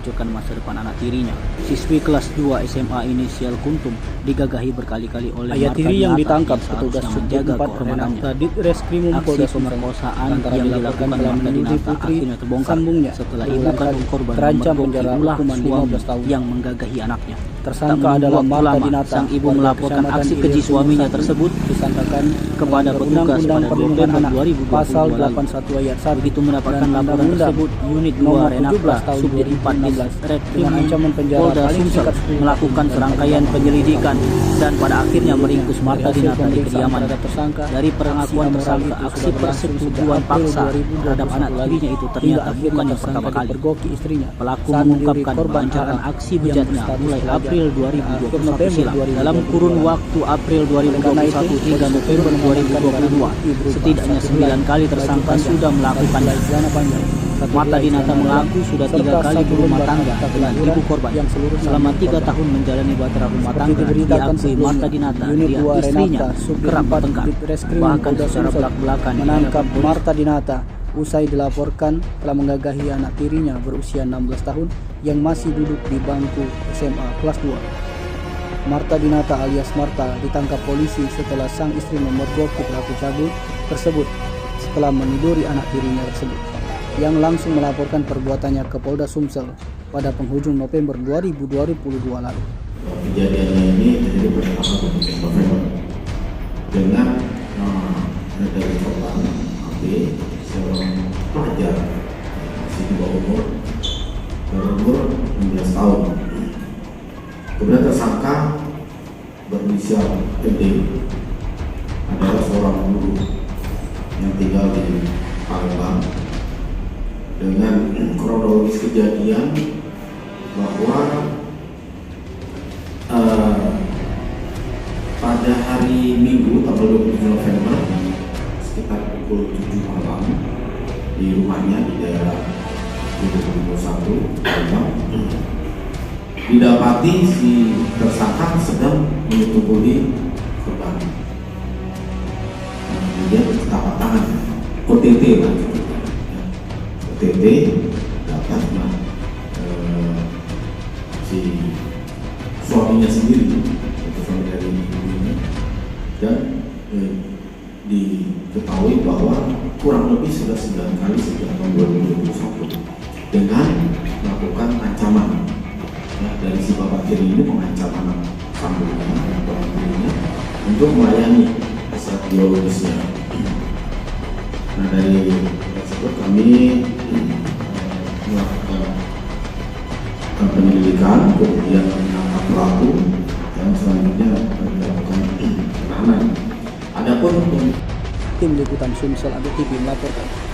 menghancurkan masa depan anak tirinya. Siswi kelas 2 SMA inisial Kuntum digagahi berkali-kali oleh Ayah Marta tiri yang Dinata ditangkap yang petugas seharusnya Subdit menjaga 4 kehormatannya. Renata Ditreskrimum Aksi Polda Sumsel pemerkosaan antara yang dilakukan dilakukan telah Marta menuduh Dinata putri akhirnya terbongkar sambungnya setelah ibu berulang kandung kali korban terancam memergoki penjara ulah hukuman suami 15 tahun. yang menggagahi anaknya. Tersangka adalah Tak menunggu Marta waktu lama, Dinata, sang ibu warga melaporkan Kecamatan aksi Ilir keji suaminya 1 tersebut disangkakan kepada petugas Undang-Undang pada Perlindungan November Anak 2022 Pasal lalu. 81 ayat 1 Begitu mendapatkan dan laporan Undang-Undang tersebut, Unit 2 Nomor Renata 17 tahun Subdit 4 2016 Ditreskrimum dengan ancaman penjara Polda paling Sumsel singkat 10 melakukan tahun dan serangkaian paling penyelidikan dan pada akhirnya meringkus Dari Marta hasil Dinata di pemeriksaan kediaman. terhadap tersangka, Dari pengakuan aksi amoral tersangka, itu aksi sudah berlangsung persetubuan sejak April paksa 2021 terhadap anak lalu, tirinya itu hingga ternyata akhirnya bukan yang tersangka pertama kali. dipergoki istrinya Pelaku saat mengungkapkan korban melancarkan anak aksi yang bejatnya berstatus mulai pelajar April pada akhir 2021 November silam. 2022 Dalam kurun lalu. waktu April Karena itu, 2021 hingga November 2022, setidaknya 9 kali tersangka sudah melakukannya. Marta Dinata mengaku sudah 3 kali berumah tangga dengan ibu korban. Selama 3 tahun menjalani bahtera rumah tangga, diakui Marta Dinata dia istrinya kerap bertengkar, bahkan secara belak-belakan menangkap Marta Dinata usai dilaporkan telah menggagahi anak tirinya berusia 16 tahun yang masih duduk di bangku SMA kelas 2. Marta Dinata alias Marta ditangkap polisi setelah sang istri memergoki pelaku cabul tersebut setelah meniduri anak tirinya tersebut, yang langsung melaporkan perbuatannya ke Polda Sumsel pada penghujung November 2022 lalu. Kejadiannya ini terjadi pada tanggal 7 November dengan dari korban AB, seorang pelajar masih di bawah berumur 16 tahun. Kemudian tersangka berinisial MD adalah seorang guru yang tinggal di Palembang. Dengan kronologis kejadian bahwa pada hari Minggu tanggal 27 November sekitar pukul 7 malam di rumahnya di daerah Gedung 1 Palembang didapati si tersangka sedang menyetubuhi korban. Kemudian telapak tangan OTT OTT dapat si suaminya sendiri, itu suami dari ibunya, dan diketahui bahwa kurang lebih sudah 9 kali sejak tahun 2021 dengan melakukan ancaman. Dari si bapak tiri ini mengancam anak kandungnya dan bapak tirinya untuk melayani hasrat biologisnya. Nah, dari tersebut kami melakukan penyelidikan, kemudian menangkap pelaku dan selanjutnya dilakukan penahanan. Adapun Tim Liputan Sumsel Adu TV melaporkan.